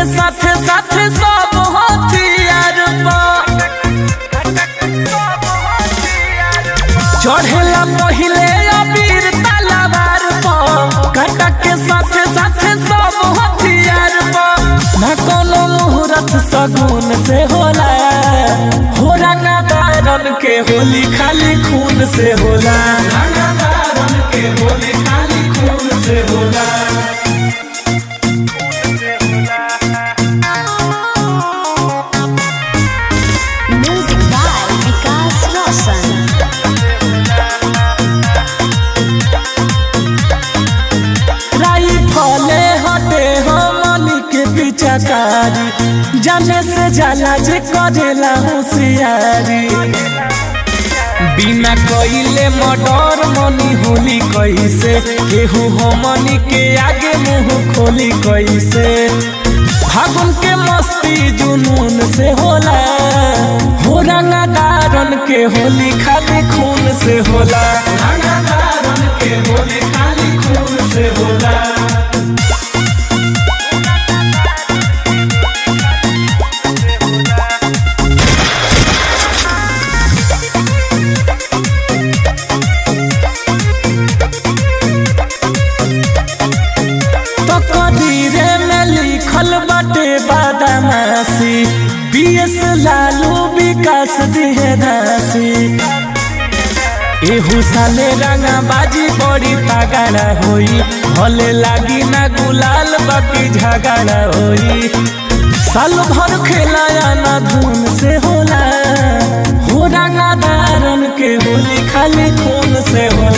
के साथे साथे सब हथियार चढ़ेला पहिले अबीर तलवार काटा के साथे साथे सब हथियार ना कोनो मुहूर्त सगुन से होला हो रंगदारन के होली खाली खून से होला रंगदारन के होली खाली खून से होला। Music by Vikas Roshan. फले हटे हमनी के पिछाकारी जाने से जाला जे करेला होशियारी बिना कइले मर्डर मनी होली कैसे केहू हमनी के आगे मुंह खोली कैसे फागुन के मस्ती जुनून से होला हो रंगदारन के होली खाली खून से होला रंगदारन के होली खाली खून से होला। बाटे बादामासी बीएस लालू विकास दिहे दासी एहू साले रंगा बाजी बड़ी तगड़ा होई भले लागी ना गुलाल बाकी झगड़ा होई साल भर खेलाया ना धून से होला हो रंगदारन के होली खाली खून से होला।